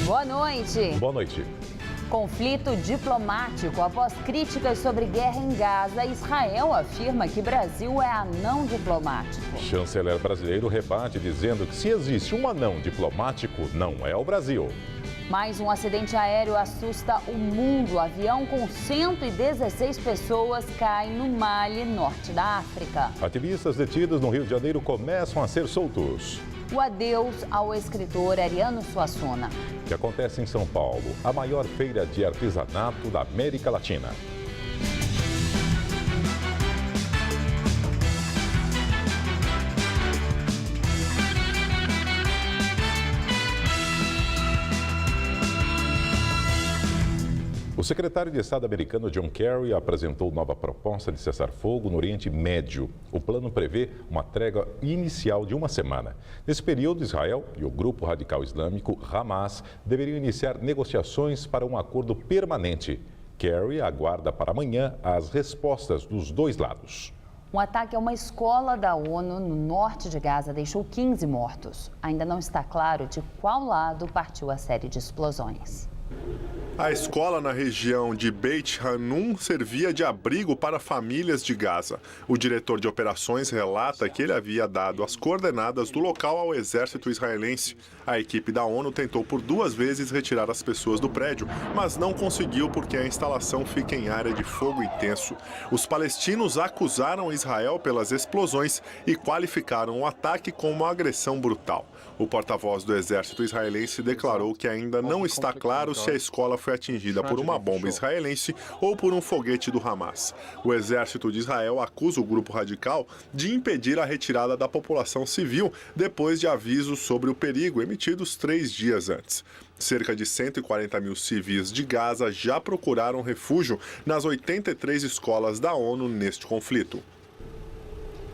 Boa noite. Boa noite. Conflito diplomático após críticas sobre guerra em Gaza. Israel afirma que Brasil é anão diplomático. Chanceler brasileiro rebate dizendo que se existe um anão diplomático, não é o Brasil. Mais um acidente aéreo assusta o mundo. Avião com 116 pessoas cai no Mali, norte da África. Ativistas detidos no Rio de Janeiro começam a ser soltos. O adeus ao escritor Ariano Suassuna. Que acontece em São Paulo, a maior feira de artesanato da América Latina. O secretário de Estado americano John Kerry apresentou nova proposta de cessar-fogo no Oriente Médio. O plano prevê uma trégua inicial de uma semana. Nesse período, Israel e o grupo radical islâmico Hamas deveriam iniciar negociações para um acordo permanente. Kerry aguarda para amanhã as respostas dos dois lados. Um ataque a uma escola da ONU no norte de Gaza deixou 15 mortos. Ainda não está claro de qual lado partiu a série de explosões. A escola na região de Beit Hanun servia de abrigo para famílias de Gaza. O diretor de operações relata que ele havia dado as coordenadas do local ao exército israelense. A equipe da ONU tentou por 2 vezes retirar as pessoas do prédio, mas não conseguiu porque a instalação fica em área de fogo intenso. Os palestinos acusaram Israel pelas explosões e qualificaram o ataque como uma agressão brutal. O porta-voz do exército israelense declarou que ainda não está claro se a escola foi atingida por uma bomba israelense ou por um foguete do Hamas. O exército de Israel acusa o grupo radical de impedir a retirada da população civil depois de avisos sobre o perigo emitidos 3 dias antes. Cerca de 140 mil civis de Gaza já procuraram refúgio nas 83 escolas da ONU neste conflito.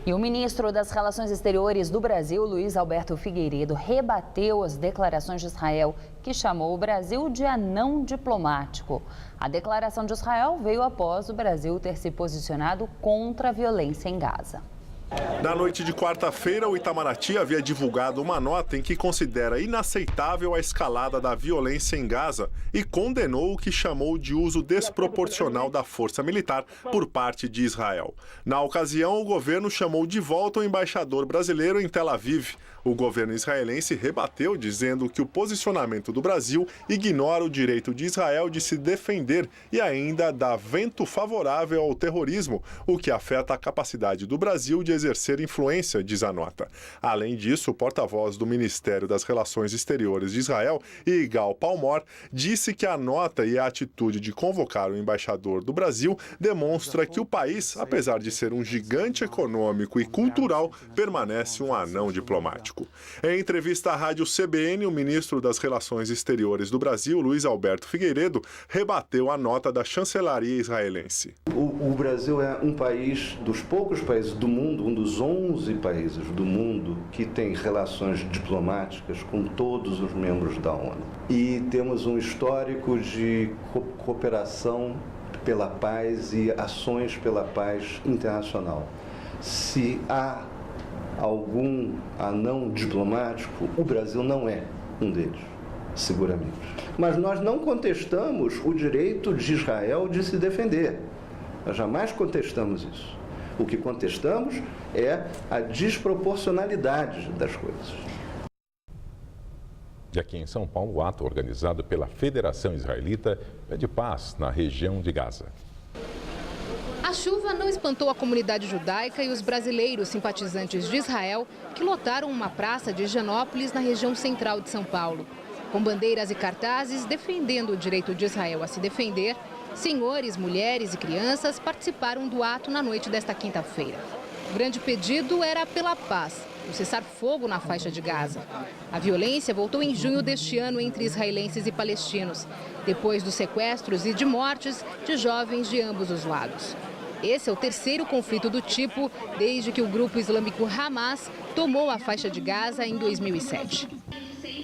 E o ministro das Relações Exteriores do Brasil, Luiz Alberto Figueiredo, rebateu as declarações de Israel, que chamou o Brasil de anão diplomático. A declaração de Israel veio após o Brasil ter se posicionado contra a violência em Gaza. Na noite de quarta-feira, o Itamaraty havia divulgado uma nota em que considera inaceitável a escalada da violência em Gaza e condenou o que chamou de uso desproporcional da força militar por parte de Israel. Na ocasião, o governo chamou de volta o embaixador brasileiro em Tel Aviv. O governo israelense rebateu, dizendo que o posicionamento do Brasil ignora o direito de Israel de se defender e ainda dá vento favorável ao terrorismo, o que afeta a capacidade do Brasil de exercer influência, diz a nota. Além disso, o porta-voz do Ministério das Relações Exteriores de Israel, Igal Palmor, disse que a nota e a atitude de convocar o embaixador do Brasil demonstra que o país, apesar de ser um gigante econômico e cultural, permanece um anão diplomático. Em entrevista à rádio CBN, o ministro das Relações Exteriores do Brasil, Luiz Alberto Figueiredo, rebateu a nota da chancelaria israelense. O Brasil é um país dos poucos países do mundo, um dos 11 países do mundo que tem relações diplomáticas com todos os membros da ONU. E temos um histórico de cooperação pela paz e ações pela paz internacional. Se há algum anão diplomático, o Brasil não é um deles, seguramente. Mas nós não contestamos o direito de Israel de se defender. Nós jamais contestamos isso. O que contestamos é a desproporcionalidade das coisas. E aqui em São Paulo, o ato organizado pela Federação Israelita pede paz na região de Gaza. A chuva não espantou a comunidade judaica e os brasileiros simpatizantes de Israel que lotaram uma praça de Higienópolis na região central de São Paulo. Com bandeiras e cartazes defendendo o direito de Israel a se defender, senhores, mulheres e crianças participaram do ato na noite desta quinta-feira. O grande pedido era pela paz, o cessar-fogo na faixa de Gaza. A violência voltou em junho deste ano entre israelenses e palestinos, depois dos sequestros e de mortes de jovens de ambos os lados. Esse é o terceiro conflito do tipo desde que o grupo islâmico Hamas tomou a faixa de Gaza em 2007.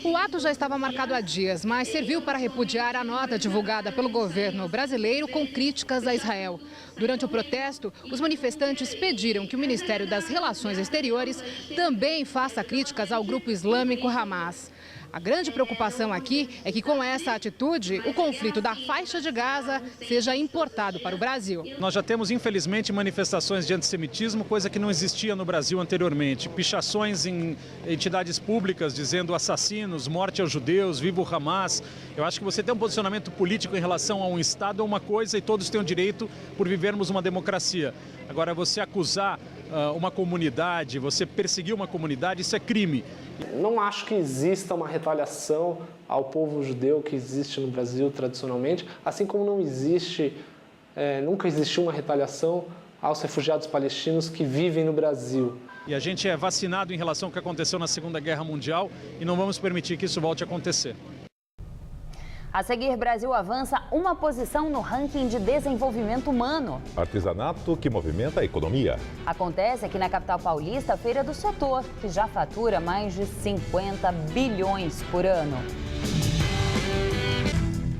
O ato já estava marcado há dias, mas serviu para repudiar a nota divulgada pelo governo brasileiro com críticas a Israel. Durante o protesto, os manifestantes pediram que o Ministério das Relações Exteriores também faça críticas ao grupo islâmico Hamas. A grande preocupação aqui é que, com essa atitude, o conflito da faixa de Gaza seja importado para o Brasil. Nós já temos, infelizmente, manifestações de antissemitismo, coisa que não existia no Brasil anteriormente. Pichações em entidades públicas dizendo assassinos, morte aos judeus, viva o Hamas. Eu acho que você tem um posicionamento político em relação a um Estado é uma coisa e todos têm o direito por vivermos uma democracia. Agora, você acusar uma comunidade, você perseguir uma comunidade, isso é crime. Não acho que exista uma retaliação ao povo judeu que existe no Brasil tradicionalmente, assim como não existe, nunca existiu uma retaliação aos refugiados palestinos que vivem no Brasil. E a gente é vacinado em relação ao que aconteceu na Segunda Guerra Mundial e não vamos permitir que isso volte a acontecer. A seguir, Brasil avança uma posição no ranking de desenvolvimento humano. Artesanato que movimenta a economia. Acontece aqui na capital paulista a Feira do Setor, que já fatura mais de 50 bilhões por ano.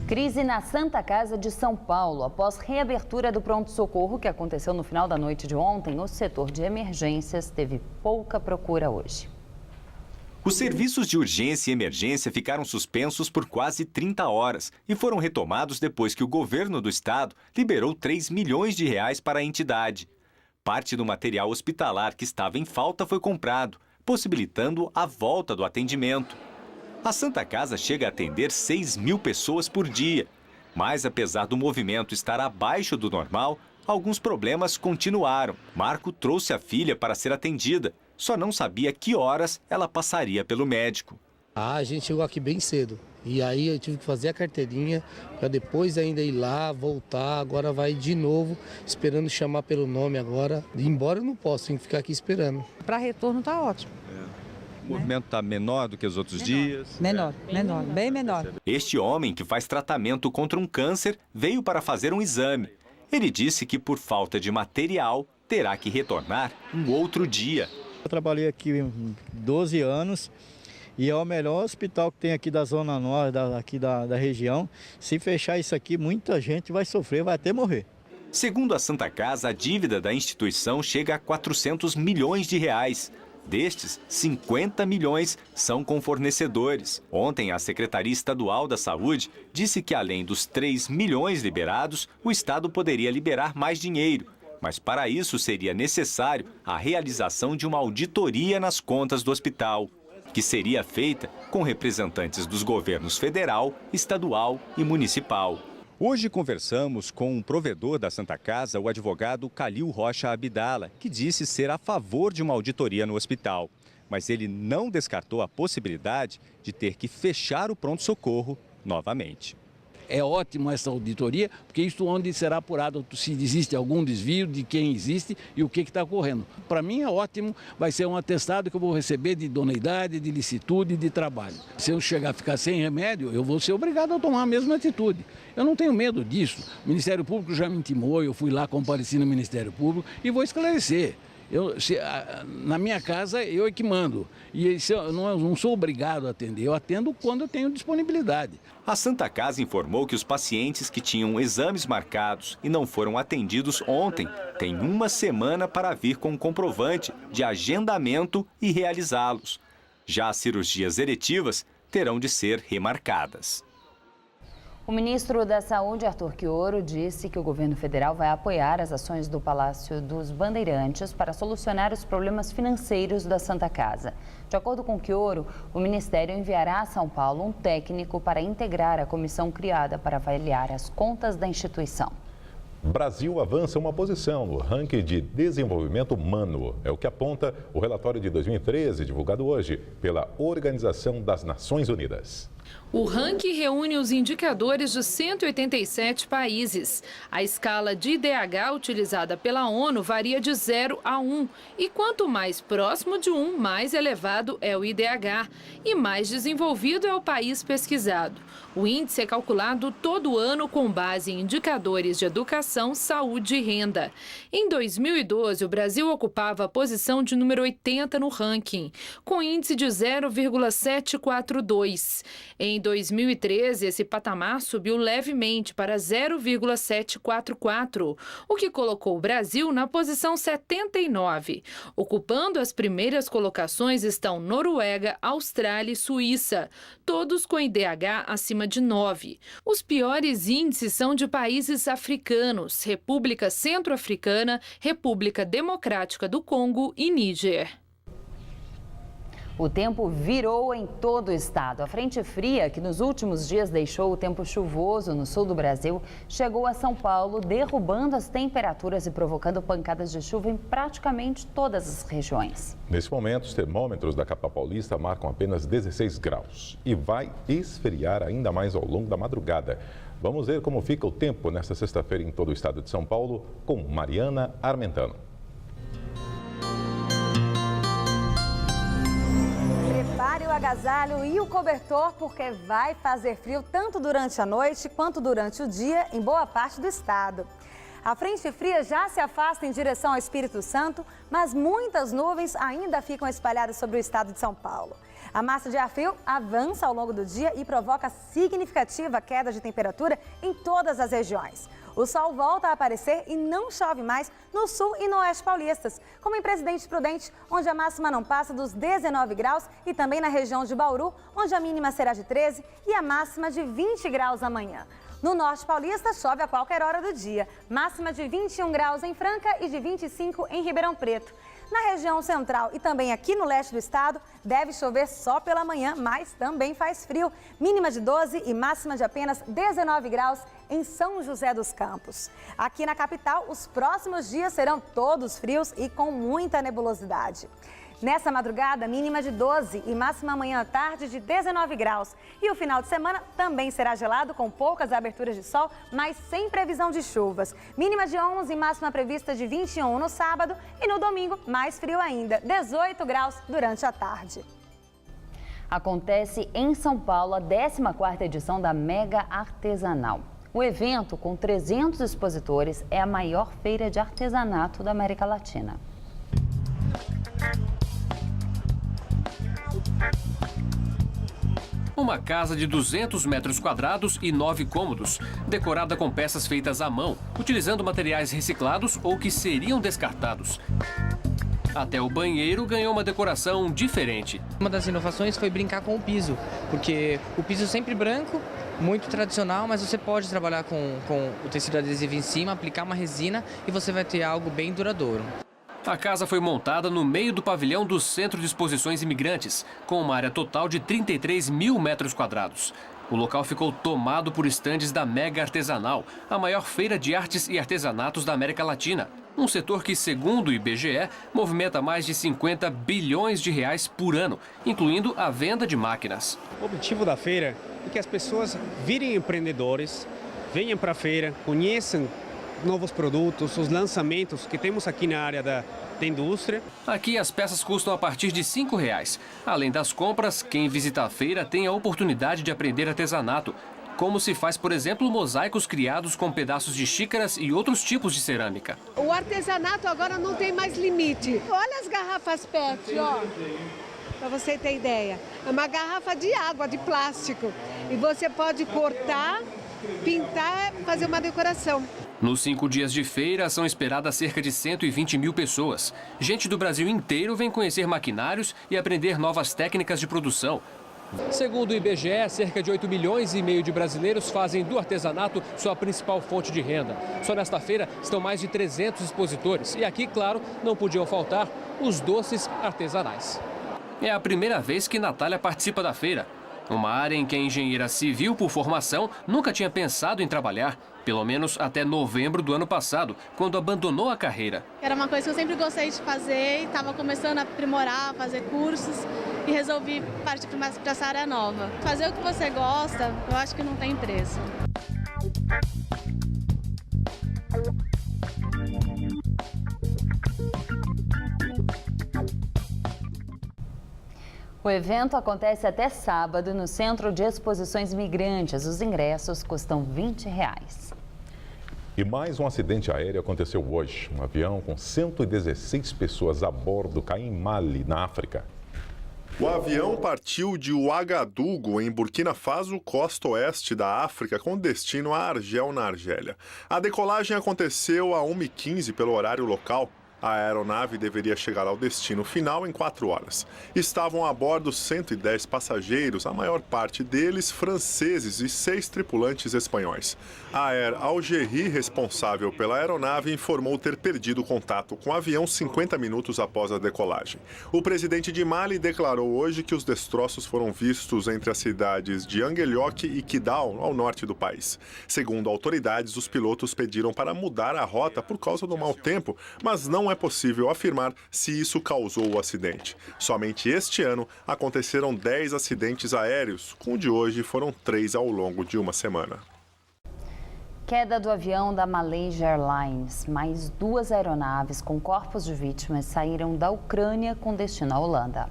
Crise na Santa Casa de São Paulo. Após reabertura do pronto-socorro, que aconteceu no final da noite de ontem, o setor de emergências teve pouca procura hoje. Os serviços de urgência e emergência ficaram suspensos por quase 30 horas e foram retomados depois que o governo do estado liberou 3 milhões de reais para a entidade. Parte do material hospitalar que estava em falta foi comprado, possibilitando a volta do atendimento. A Santa Casa chega a atender 6 mil pessoas por dia, mas apesar do movimento estar abaixo do normal, alguns problemas continuaram. Marco trouxe a filha para ser atendida. Só não sabia que horas ela passaria pelo médico. A gente chegou aqui bem cedo e aí eu tive que fazer a carteirinha para depois ainda ir lá, voltar. Agora vai de novo, esperando chamar pelo nome agora. Embora eu não posso, tenho que ficar aqui esperando. Para retorno tá ótimo. O movimento está menor do que os outros dias? Menor, bem menor. Este homem, que faz tratamento contra um câncer, veio para fazer um exame. Ele disse que por falta de material, terá que retornar um outro dia. Eu trabalhei aqui 12 anos e é o melhor hospital que tem aqui da Zona Norte, aqui da região. Se fechar isso aqui, muita gente vai sofrer, vai até morrer. Segundo a Santa Casa, a dívida da instituição chega a 400 milhões de reais. Destes, 50 milhões são com fornecedores. Ontem, a Secretaria Estadual da Saúde disse que, além dos 3 milhões liberados, o Estado poderia liberar mais dinheiro. Mas para isso seria necessário a realização de uma auditoria nas contas do hospital, que seria feita com representantes dos governos federal, estadual e municipal. Hoje conversamos com um provedor da Santa Casa, o advogado Calil Rocha Abdala, que disse ser a favor de uma auditoria no hospital. Mas ele não descartou a possibilidade de ter que fechar o pronto-socorro novamente. É ótimo essa auditoria, porque isso onde será apurado se existe algum desvio, de quem existe e o que está ocorrendo. Para mim é ótimo, vai ser um atestado que eu vou receber de idoneidade, de licitude e de trabalho. Se eu chegar a ficar sem remédio, eu vou ser obrigado a tomar a mesma atitude. Eu não tenho medo disso. O Ministério Público já me intimou, eu fui lá, compareci no Ministério Público e vou esclarecer. Na minha casa, eu é que mando. E eu não sou obrigado a atender, eu atendo quando eu tenho disponibilidade. A Santa Casa informou que os pacientes que tinham exames marcados e não foram atendidos ontem têm uma semana para vir com um comprovante de agendamento e realizá-los. Já as cirurgias eletivas terão de ser remarcadas. O ministro da Saúde, Arthur Quioro, disse que o governo federal vai apoiar as ações do Palácio dos Bandeirantes para solucionar os problemas financeiros da Santa Casa. De acordo com Quioro, o Ministério enviará a São Paulo um técnico para integrar a comissão criada para avaliar as contas da instituição. Brasil avança uma posição no ranking de desenvolvimento humano. É o que aponta o relatório de 2013, divulgado hoje pela Organização das Nações Unidas. O ranking reúne os indicadores de 187 países. A escala de IDH utilizada pela ONU varia de 0 a 1. E quanto mais próximo de 1, mais elevado é o IDH. E mais desenvolvido é o país pesquisado. O índice é calculado todo ano com base em indicadores de educação, saúde e renda. Em 2012, o Brasil ocupava a posição de número 80 no ranking, com índice de 0,742. Em 2013, esse patamar subiu levemente para 0,744, o que colocou o Brasil na posição 79. Ocupando as primeiras colocações estão Noruega, Austrália e Suíça, todos com IDH acima de 9. Os piores índices são de países africanos, República Centro-Africana, República Democrática do Congo e Níger. O tempo virou em todo o estado. A frente fria, que nos últimos dias deixou o tempo chuvoso no sul do Brasil, chegou a São Paulo, derrubando as temperaturas e provocando pancadas de chuva em praticamente todas as regiões. Nesse momento, os termômetros da capital paulista marcam apenas 16 graus e vai esfriar ainda mais ao longo da madrugada. Vamos ver como fica o tempo nesta sexta-feira em todo o estado de São Paulo com Mariana Armentano. Prepare o agasalho e o cobertor, porque vai fazer frio tanto durante a noite quanto durante o dia em boa parte do estado. A frente fria já se afasta em direção ao Espírito Santo, mas muitas nuvens ainda ficam espalhadas sobre o estado de São Paulo. A massa de ar frio avança ao longo do dia e provoca significativa queda de temperatura em todas as regiões. O sol volta a aparecer e não chove mais no sul e no oeste paulistas, como em Presidente Prudente, onde a máxima não passa dos 19 graus, e também na região de Bauru, onde a mínima será de 13 e a máxima de 20 graus amanhã. No norte paulista, chove a qualquer hora do dia, máxima de 21 graus em Franca e de 25 em Ribeirão Preto. Na região central e também aqui no leste do estado, deve chover só pela manhã, mas também faz frio. Mínima de 12 e máxima de apenas 19 graus em São José dos Campos. Aqui na capital, os próximos dias serão todos frios e com muita nebulosidade. Nessa madrugada, mínima de 12 e máxima amanhã à tarde de 19 graus. E o final de semana também será gelado, com poucas aberturas de sol, mas sem previsão de chuvas. Mínima de 11 e máxima prevista de 21 no sábado e no domingo, mais frio ainda, 18 graus durante a tarde. Acontece em São Paulo a 14ª edição da Mega Artesanal. O evento, com 300 expositores, é a maior feira de artesanato da América Latina. Uma casa de 200 metros quadrados e 9 cômodos, decorada com peças feitas à mão, utilizando materiais reciclados ou que seriam descartados. Até o banheiro ganhou uma decoração diferente. Uma das inovações foi brincar com o piso, porque o piso sempre branco, muito tradicional, mas você pode trabalhar com o tecido adesivo em cima, aplicar uma resina e você vai ter algo bem duradouro. A casa foi montada no meio do pavilhão do Centro de Exposições Imigrantes, com uma área total de 33 mil metros quadrados. O local ficou tomado por estandes da Mega Artesanal, a maior feira de artes e artesanatos da América Latina. Um setor que, segundo o IBGE, movimenta mais de 50 bilhões de reais por ano, incluindo a venda de máquinas. O objetivo da feira é que as pessoas virem empreendedores, venham para a feira, conheçam novos produtos, os lançamentos que temos aqui na área da indústria. Aqui as peças custam a partir de R$ 5. Além das compras, quem visita a feira tem a oportunidade de aprender artesanato, como se faz, por exemplo, mosaicos criados com pedaços de xícaras e outros tipos de cerâmica. O artesanato agora não tem mais limite. Olha as garrafas PET, ó. Para você ter ideia. É uma garrafa de água, de plástico. E você pode cortar, pintar, fazer uma decoração. Nos 5 dias de feira, são esperadas cerca de 120 mil pessoas. Gente do Brasil inteiro vem conhecer maquinários e aprender novas técnicas de produção. Segundo o IBGE, cerca de 8 milhões e meio de brasileiros fazem do artesanato sua principal fonte de renda. Só nesta feira estão mais de 300 expositores. E aqui, claro, não podiam faltar os doces artesanais. É a primeira vez que Natália participa da feira. Uma área em que a engenheira civil por formação nunca tinha pensado em trabalhar, pelo menos até novembro do ano passado, quando abandonou a carreira. Era uma coisa que eu sempre gostei de fazer e estava começando a aprimorar, fazer cursos e resolvi partir para essa área nova. Fazer o que você gosta, eu acho que não tem preço. O evento acontece até sábado no Centro de Exposições Imigrantes. Os ingressos custam R$ 20. E mais um acidente aéreo aconteceu hoje. Um avião com 116 pessoas a bordo caiu em Mali, na África. O avião partiu de Ouagadougou, em Burkina Faso, costa oeste da África, com destino a Argel, na Argélia. A decolagem aconteceu a 1h15 pelo horário local. A aeronave deveria chegar ao destino final em 4 horas. Estavam a bordo 110 passageiros, a maior parte deles franceses e 6 tripulantes espanhóis. A Air Algérie, responsável pela aeronave, informou ter perdido contato com o avião 50 minutos após a decolagem. O presidente de Mali declarou hoje que os destroços foram vistos entre as cidades de Anguelhoque e Kidal, ao norte do país. Segundo autoridades, os pilotos pediram para mudar a rota por causa do mau tempo, mas não é possível afirmar se isso causou o acidente. Somente este ano aconteceram 10 acidentes aéreos, com o de hoje foram 3 ao longo de uma semana. Queda do avião da Malaysia Airlines. Mais 2 aeronaves com corpos de vítimas saíram da Ucrânia com destino à Holanda.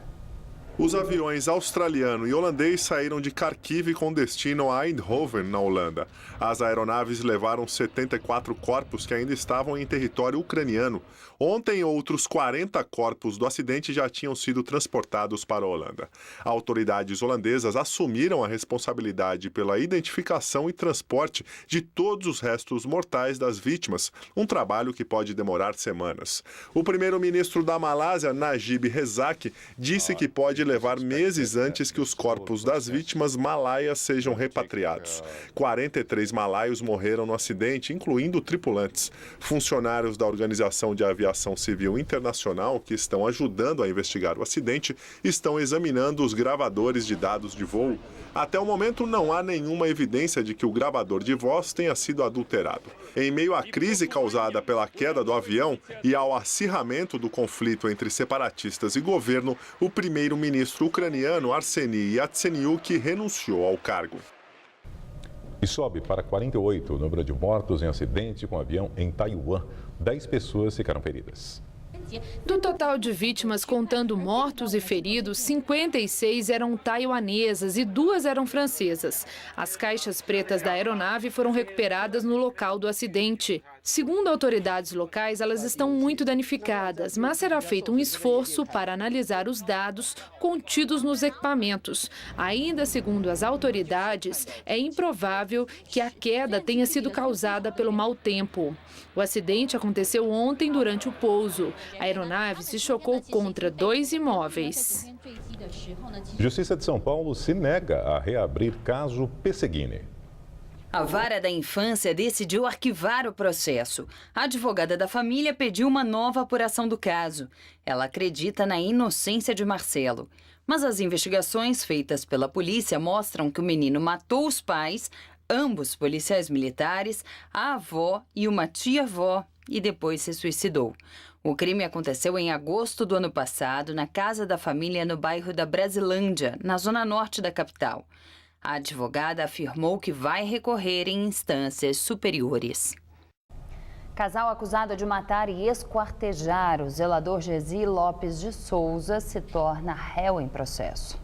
Os aviões australiano e holandês saíram de Kharkiv com destino a Eindhoven, na Holanda. As aeronaves levaram 74 corpos que ainda estavam em território ucraniano. Ontem, outros 40 corpos do acidente já tinham sido transportados para a Holanda. Autoridades holandesas assumiram a responsabilidade pela identificação e transporte de todos os restos mortais das vítimas, um trabalho que pode demorar semanas. O primeiro-ministro da Malásia, Najib Razak, disse que pode levar meses antes que os corpos das vítimas malaias sejam repatriados. 43 malaios morreram no acidente, incluindo tripulantes. Funcionários da Organização de Aviação Civil Internacional, que estão ajudando a investigar o acidente, estão examinando os gravadores de dados de voo. Até o momento, não há nenhuma evidência de que o gravador de voz tenha sido adulterado. Em meio à crise causada pela queda do avião e ao acirramento do conflito entre separatistas e governo, o primeiro-ministro ucraniano Arseniy Yatsenyuk renunciou ao cargo. E sobe para 48 o número de mortos em acidente com avião em Taiwan. 10 pessoas ficaram feridas. Do total de vítimas, contando mortos e feridos, 56 eram taiwanesas e 2 eram francesas. As caixas pretas da aeronave foram recuperadas no local do acidente. Segundo autoridades locais, elas estão muito danificadas, mas será feito um esforço para analisar os dados contidos nos equipamentos. Ainda segundo as autoridades, é improvável que a queda tenha sido causada pelo mau tempo. O acidente aconteceu ontem durante o pouso. A aeronave se chocou contra 2 imóveis. Justiça de São Paulo se nega a reabrir caso Pesseguini. A Vara da Infância decidiu arquivar o processo. A advogada da família pediu uma nova apuração do caso. Ela acredita na inocência de Marcelo. Mas as investigações feitas pela polícia mostram que o menino matou os pais, ambos policiais militares, a avó e uma tia-avó, e depois se suicidou. O crime aconteceu em agosto do ano passado, na casa da família no bairro da Brasilândia, na zona norte da capital. A advogada afirmou que vai recorrer em instâncias superiores. Casal acusado de matar e esquartejar o zelador Gesi Lopes de Souza se torna réu em processo.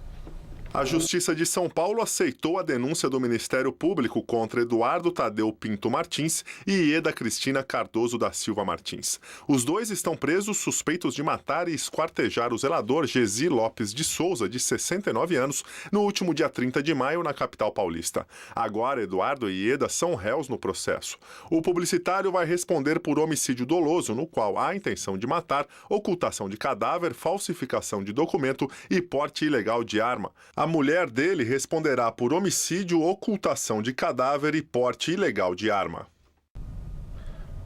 A Justiça de São Paulo aceitou a denúncia do Ministério Público contra Eduardo Tadeu Pinto Martins e Ieda Cristina Cardoso da Silva Martins. Os dois estão presos suspeitos de matar e esquartejar o zelador Gesi Lopes de Souza, de 69 anos, no último dia 30 de maio, na capital paulista. Agora, Eduardo e Ieda são réus no processo. O publicitário vai responder por homicídio doloso, no qual há intenção de matar, ocultação de cadáver, falsificação de documento e porte ilegal de arma. A mulher dele responderá por homicídio, ocultação de cadáver e porte ilegal de arma.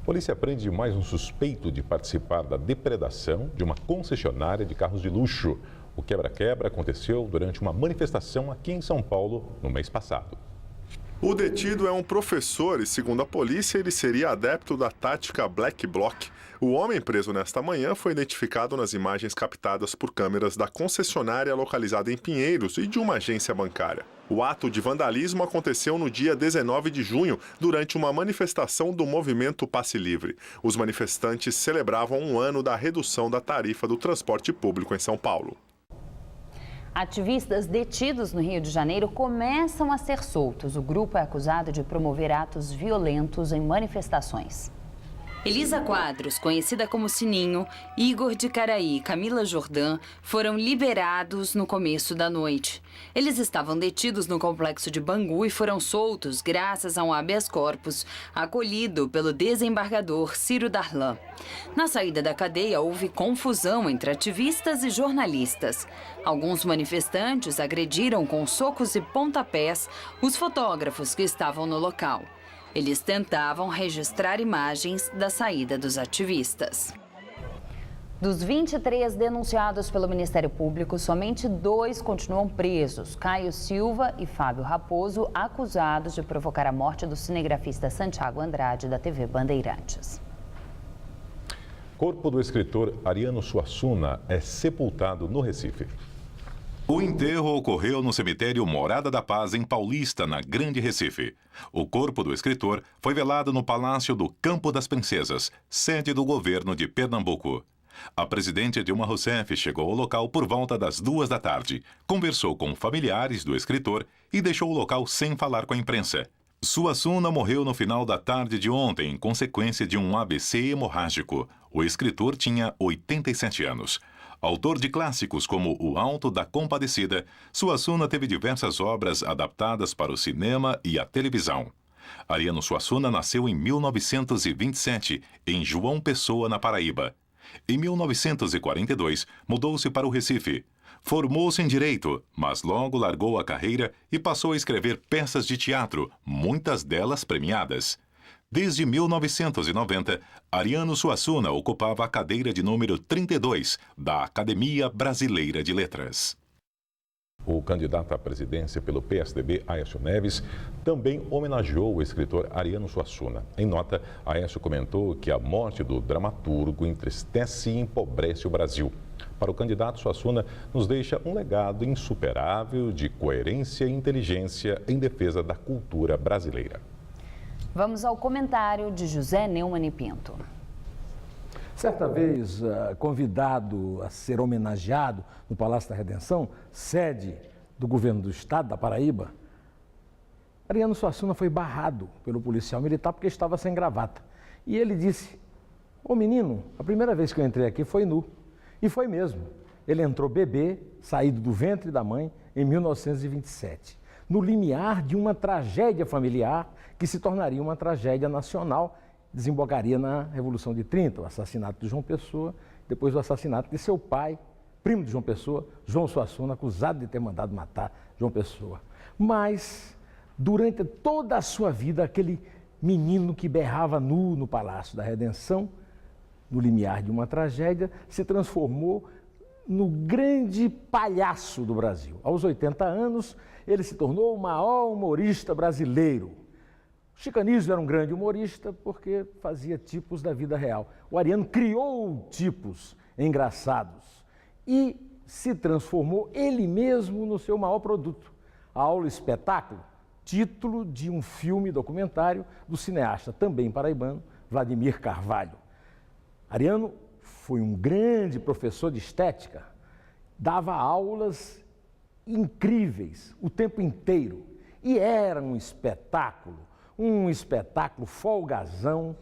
Polícia prende mais um suspeito de participar da depredação de uma concessionária de carros de luxo. O quebra-quebra aconteceu durante uma manifestação aqui em São Paulo no mês passado. O detido é um professor e, segundo a polícia, ele seria adepto da tática Black Bloc. O homem preso nesta manhã foi identificado nas imagens captadas por câmeras da concessionária localizada em Pinheiros e de uma agência bancária. O ato de vandalismo aconteceu no dia 19 de junho, durante uma manifestação do movimento Passe Livre. Os manifestantes celebravam um ano da redução da tarifa do transporte público em São Paulo. Ativistas detidos no Rio de Janeiro começam a ser soltos. O grupo é acusado de promover atos violentos em manifestações. Elisa Quadros, conhecida como Sininho, Igor de Caraí e Camila Jordã foram liberados no começo da noite. Eles estavam detidos no complexo de Bangu e foram soltos graças a um habeas corpus acolhido pelo desembargador Ciro Darlan. Na saída da cadeia, houve confusão entre ativistas e jornalistas. Alguns manifestantes agrediram com socos e pontapés os fotógrafos que estavam no local. Eles tentavam registrar imagens da saída dos ativistas. Dos 23 denunciados pelo Ministério Público, somente 2 continuam presos. Caio Silva e Fábio Raposo, acusados de provocar a morte do cinegrafista Santiago Andrade, da TV Bandeirantes. Corpo do escritor Ariano Suassuna é sepultado no Recife. O enterro ocorreu no cemitério Morada da Paz, em Paulista, na Grande Recife. O corpo do escritor foi velado no Palácio do Campo das Princesas, sede do governo de Pernambuco. A presidente Dilma Rousseff chegou ao local por volta das 2 da tarde, conversou com familiares do escritor e deixou o local sem falar com a imprensa. Suassuna morreu no final da tarde de ontem, em consequência de um AVC hemorrágico. O escritor tinha 87 anos. Autor de clássicos como O Alto da Compadecida, Suassuna teve diversas obras adaptadas para o cinema e a televisão. Ariano Suassuna nasceu em 1927, em João Pessoa, na Paraíba. Em 1942, mudou-se para o Recife. Formou-se em Direito, mas logo largou a carreira e passou a escrever peças de teatro, muitas delas premiadas. Desde 1990, Ariano Suassuna ocupava a cadeira de número 32 da Academia Brasileira de Letras. O candidato à presidência pelo PSDB, Aécio Neves, também homenageou o escritor Ariano Suassuna. Em nota, Aécio comentou que a morte do dramaturgo entristece e empobrece o Brasil. Para o candidato, Suassuna nos deixa um legado insuperável de coerência e inteligência em defesa da cultura brasileira. Vamos ao comentário de José Neumann e Pinto. Certa vez, convidado a ser homenageado no Palácio da Redenção, sede do governo do estado da Paraíba, Ariano Suassuna foi barrado pelo policial militar porque estava sem gravata. E ele disse: "Ô menino, a primeira vez que eu entrei aqui foi nu." E foi mesmo. Ele entrou bebê, saído do ventre da mãe, em 1927. No limiar de uma tragédia familiar que se tornaria uma tragédia nacional, desembocaria na Revolução de 30, o assassinato de João Pessoa, depois o assassinato de seu pai, primo de João Pessoa, João Suassuna, acusado de ter mandado matar João Pessoa. Mas, durante toda a sua vida, aquele menino que berrava nu no Palácio da Redenção, no limiar de uma tragédia, se transformou no grande palhaço do Brasil. Aos 80 anos, ele se tornou o maior humorista brasileiro. Chico Anísio era um grande humorista porque fazia tipos da vida real. O Ariano criou tipos engraçados e se transformou ele mesmo no seu maior produto. A Aula Espetáculo, título de um filme documentário do cineasta também paraibano, Vladimir Carvalho. Ariano foi um grande professor de estética, dava aulas incríveis o tempo inteiro e era um espetáculo folgazão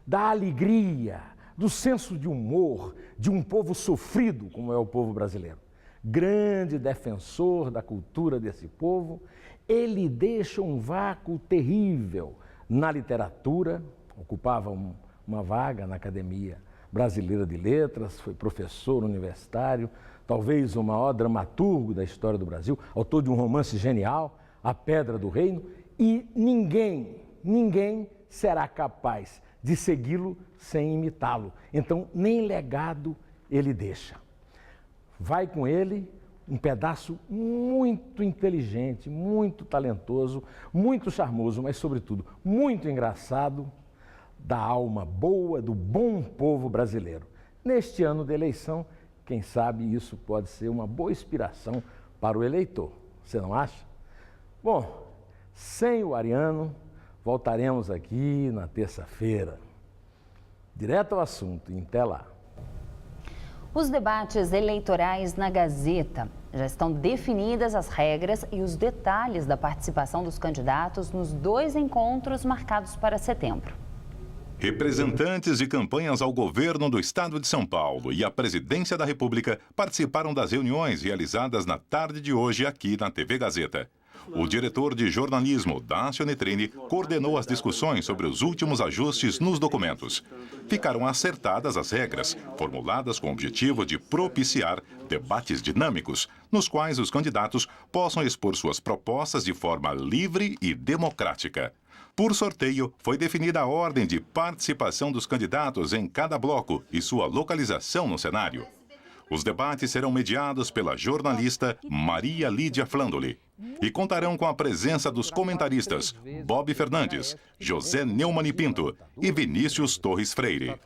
da alegria, do senso de humor de um povo sofrido como é o povo brasileiro. Grande defensor da cultura desse povo, ele deixa um vácuo terrível na literatura, ocupava uma vaga na Academia Brasileira de Letras, foi professor universitário, talvez o maior dramaturgo da história do Brasil, autor de um romance genial, A Pedra do Reino, e ninguém será capaz de segui-lo sem imitá-lo. Então, nem legado ele deixa. Vai com ele um pedaço muito inteligente, muito talentoso, muito charmoso, mas, sobretudo, muito engraçado, da alma boa, do bom povo brasileiro. Neste ano de eleição, quem sabe isso pode ser uma boa inspiração para o eleitor. Você não acha? Bom, sem o Ariano, voltaremos aqui na terça-feira. Direto ao assunto, e até lá. Os debates eleitorais na Gazeta. Já estão definidas as regras e os detalhes da participação dos candidatos nos 2 encontros marcados para setembro. Representantes de campanhas ao governo do estado de São Paulo e à presidência da República participaram das reuniões realizadas na tarde de hoje aqui na TV Gazeta. O diretor de jornalismo, Dácio Netrini, coordenou as discussões sobre os últimos ajustes nos documentos. Ficaram acertadas as regras, formuladas com o objetivo de propiciar debates dinâmicos, nos quais os candidatos possam expor suas propostas de forma livre e democrática. Por sorteio, foi definida a ordem de participação dos candidatos em cada bloco e sua localização no cenário. Os debates serão mediados pela jornalista Maria Lídia Flandoli e contarão com a presença dos comentaristas Bob Fernandes, José Neumann Pinto e Vinícius Torres Freire.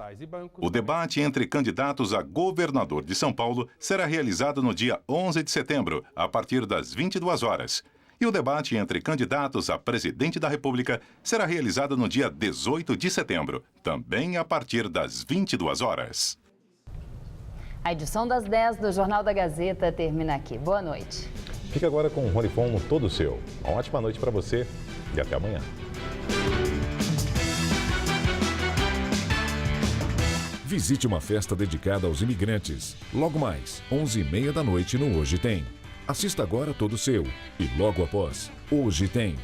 O debate entre candidatos a governador de São Paulo será realizado no dia 11 de setembro, a partir das 22 horas. E o debate entre candidatos a presidente da República será realizado no dia 18 de setembro, também a partir das 22 horas. A edição das 10 do Jornal da Gazeta termina aqui. Boa noite. Fica agora com o Rony Fon no Todo Seu. Uma ótima noite para você e até amanhã. Visite uma festa dedicada aos imigrantes. Logo mais, 11h30 da noite no Hoje Tem. Assista agora Todo Seu e logo após, Hoje Tem.